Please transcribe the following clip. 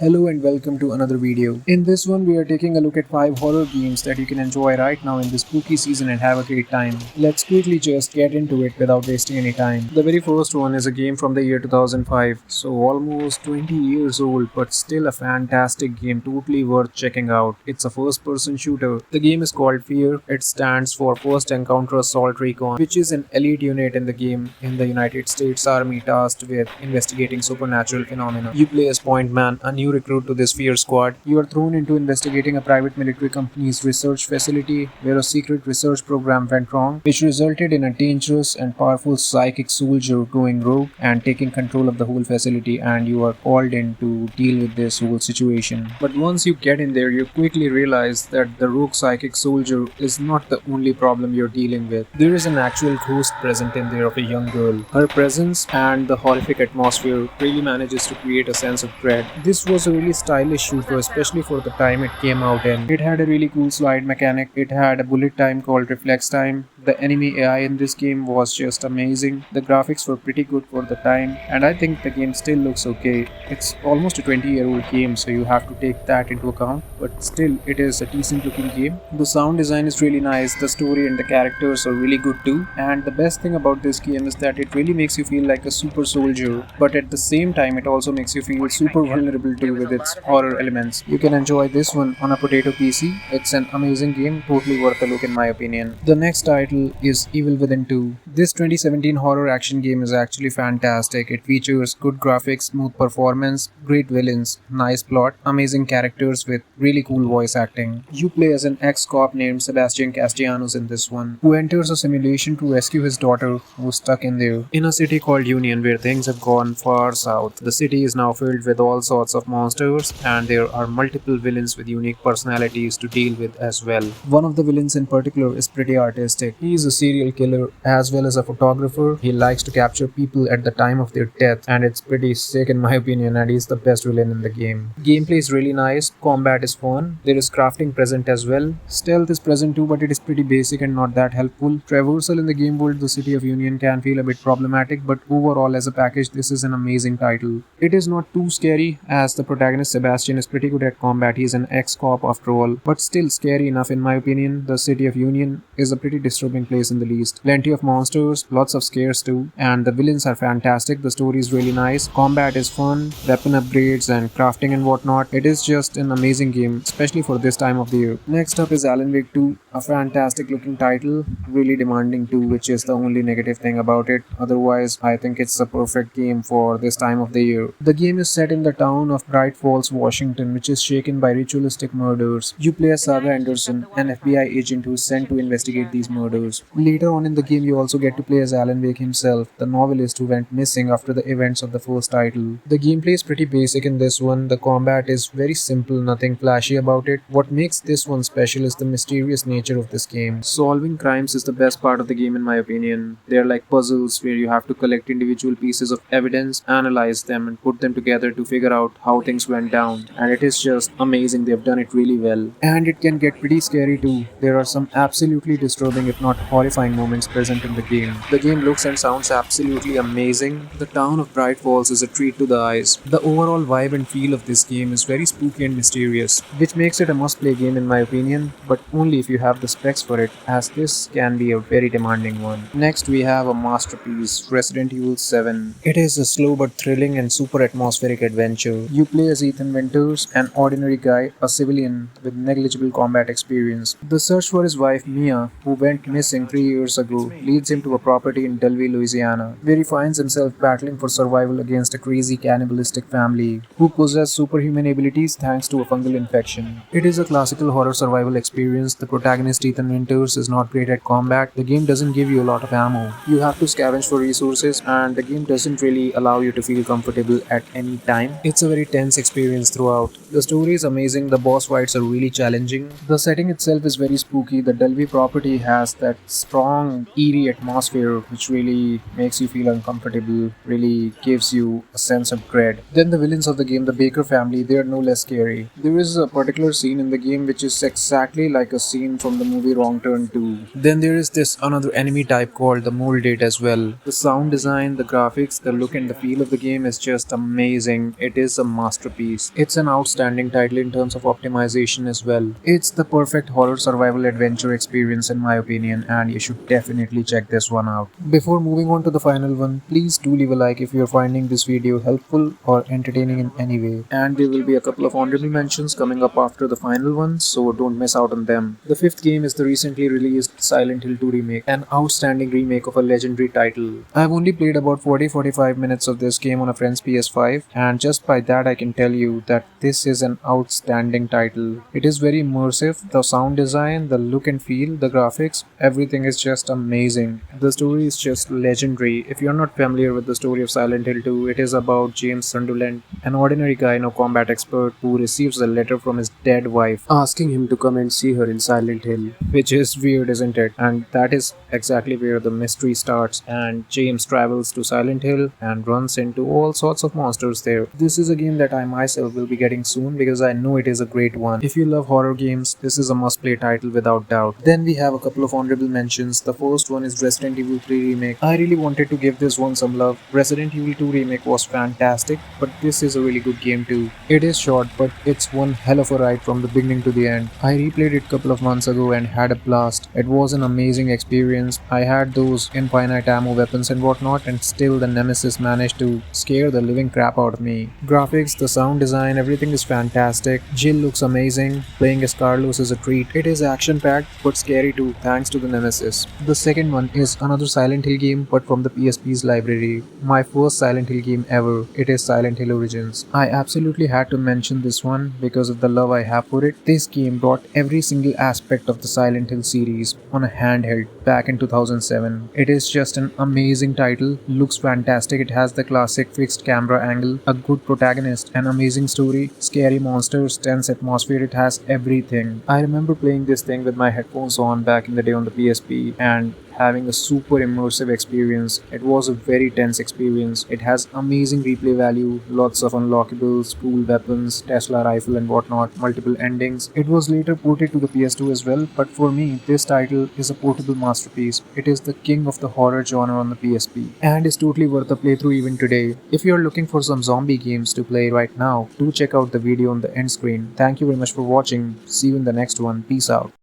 Hello and welcome to another video. In this one, we are taking a look at 5 horror games that you can enjoy right now in this spooky season and have a great time. Let's quickly just get into it without wasting any time. The very first one is a game from the year 2005, so almost 20 years old, but still a fantastic game, totally worth checking out. It's a first person shooter. The game is called Fear. It stands for First Encounter Assault Recon, which is an elite unit in the game in the United States Army tasked with investigating supernatural phenomena. You play as Point Man, a new recruit to this Fear squad. You are thrown into investigating a private military company's research facility where a secret research program went wrong, which resulted in a dangerous and powerful psychic soldier going rogue and taking control of the whole facility, and you are called in to deal with this whole situation. But once you get in there, you quickly realize that the rogue psychic soldier is not the only problem you're dealing with. There is an actual ghost present in there of a young girl. Her presence and the horrific atmosphere really manages to create a sense of dread. This was a really stylish shooter, especially for the time it came out in. It had a really cool slide mechanic, it had a bullet time called reflex time. The enemy AI in this game was just amazing. The graphics were pretty good for the time, and I think the game still looks okay. It's almost a 20-year-old game, so you have to take that into account, but still, it is a decent looking game. The sound design is really nice, the story and the characters are really good too, and the best thing about this game is that it really makes you feel like a super soldier, but at the same time, it also makes you feel super vulnerable too with its horror elements. You can enjoy this one on a potato PC. It's an amazing game, totally worth a look in my opinion. The next title is Evil Within 2. This 2017 horror action game is actually fantastic. It features good graphics, smooth performance, great villains, nice plot, amazing characters with really cool voice acting. You play as an ex-cop named Sebastian Castellanos in this one, who enters a simulation to rescue his daughter who's stuck in there. In a city called Union where things have gone far south, the city is now filled with all sorts of monsters, and there are multiple villains with unique personalities to deal with as well. One of the villains in particular is pretty artistic. He is a serial killer as well as a photographer. He likes to capture people at the time of their death, and it's pretty sick in my opinion, and he's the best villain in the game. Gameplay is really nice, combat is fun, there is crafting present as well. Stealth is present too, but it is pretty basic and not that helpful. Traversal in the game world, the city of Union, can feel a bit problematic, but overall as a package this is an amazing title. It is not too scary as the protagonist Sebastian is pretty good at combat. He is an ex-cop after all, but still scary enough in my opinion. The city of Union is a pretty disturbing place in the least. Plenty of monsters, lots of scares too, and the villains are fantastic. The story is really nice, combat is fun, weapon upgrades and crafting and whatnot. It is just an amazing game, especially for this time of the year. Next up is Alan Wake 2, a fantastic looking title, really demanding too, which is the only negative thing about it. Otherwise, I think it's a perfect game for this time of the year. The game is set in the town of Bright Falls, Washington, which is shaken by ritualistic murders. You play as Sarah Anderson, an FBI agent who is sent to investigate these murders. Later on in the game, you also get to play as Alan Wake himself, the novelist who went missing after the events of the first title. The gameplay is pretty basic in this one. The combat is very simple, nothing flashy about it. What makes this one special is the mysterious nature of this game. Solving crimes is the best part of the game in my opinion. They're like puzzles where you have to collect individual pieces of evidence, analyze them and put them together to figure out how things went down. And it is just amazing, they've done it really well. And it can get pretty scary too. There are some absolutely disturbing if not horrifying moments present in the game. The game looks and sounds absolutely amazing. The town of Bright Falls is a treat to the eyes. The overall vibe and feel of this game is very spooky and mysterious, which makes it a must-play game in my opinion, but only if you have the specs for it, as this can be a very demanding one. Next we have a masterpiece, Resident Evil 7. It is a slow but thrilling and super atmospheric adventure. You play as Ethan Winters, an ordinary guy, a civilian with negligible combat experience. The search for his wife Mia, who went missing 3 years ago, leads him to a property in Delvey, Louisiana, where he finds himself battling for survival against a crazy cannibalistic family who possess superhuman abilities thanks to a fungal infection. It is a classical horror survival experience. The protagonist Ethan Winters is not great at combat. The game doesn't give you a lot of ammo. You have to scavenge for resources, and the game doesn't really allow you to feel comfortable at any time. It's a very tense experience throughout. The story is amazing, the boss fights are really challenging. The setting itself is very spooky. The Delvey property has that that strong, eerie atmosphere which really makes you feel uncomfortable, really gives you a sense of dread. Then the villains of the game, the Baker family, they are no less scary. There is a particular scene in the game which is exactly like a scene from the movie Wrong Turn 2. Then there is this another enemy type called the Molded as well. The sound design, the graphics, the look and the feel of the game is just amazing. It is a masterpiece. It's an outstanding title in terms of optimization as well. It's the perfect horror survival adventure experience in my opinion, and you should definitely check this one out. Before moving on to the final one, please do leave a like if you're finding this video helpful or entertaining in any way. And there will be a couple of honorable mentions coming up after the final one, so don't miss out on them. The fifth game is the recently released Silent Hill 2 remake, an outstanding remake of a legendary title. I've only played about 40-45 minutes of this game on a friend's PS5, and just by that I can tell you that this is an outstanding title. It is very immersive, the sound design, the look and feel, the graphics, everything is just amazing. The story is just legendary. If you're not familiar with the story of Silent Hill 2, it is about James Sunderland, an ordinary guy, no combat expert, who receives a letter from his dead wife asking him to come and see her in Silent Hill. Which is weird, isn't it? And that is exactly where the mystery starts, and James travels to Silent Hill and runs into all sorts of monsters there. This is a game that I myself will be getting soon because I know it is a great one. If you love horror games, this is a must-play title without doubt. Then we have a couple of honorable mentions. The first one is Resident Evil 3 Remake. I really wanted to give this one some love. Resident Evil 2 Remake was fantastic, but this is a really good game too. It is short, but it's one hell of a ride from the beginning to the end. I replayed it a couple of months ago and had a blast. It was an amazing experience. I had those infinite ammo weapons and whatnot, and still the Nemesis managed to scare the living crap out of me. Graphics, the sound design, everything is fantastic. Jill looks amazing. Playing as Carlos is a treat. It is action packed but scary too, thanks to the Nemesis. The second one is another Silent Hill game but from the PSP's library. My first Silent Hill game ever. It is Silent Hill Origins. I absolutely had to mention this one because of the love I have for it. This game brought every single aspect of the Silent Hill series on a handheld back in 2007. It is just an amazing title, looks fantastic, it has the classic fixed camera angle, a good protagonist, an amazing story, scary monsters, tense atmosphere, it has everything. I remember playing this thing with my headphones on back in the day on the PSP and having a super immersive experience. It was a very tense experience. It has amazing replay value, lots of unlockables, cool weapons, Tesla rifle and whatnot, multiple endings. It was later ported to the PS2 as well, but for me, this title is a portable masterpiece. It is the king of the horror genre on the PSP and is totally worth a playthrough even today. If you are looking for some zombie games to play right now, do check out the video on the end screen. Thank you very much for watching. See you in the next one. Peace out.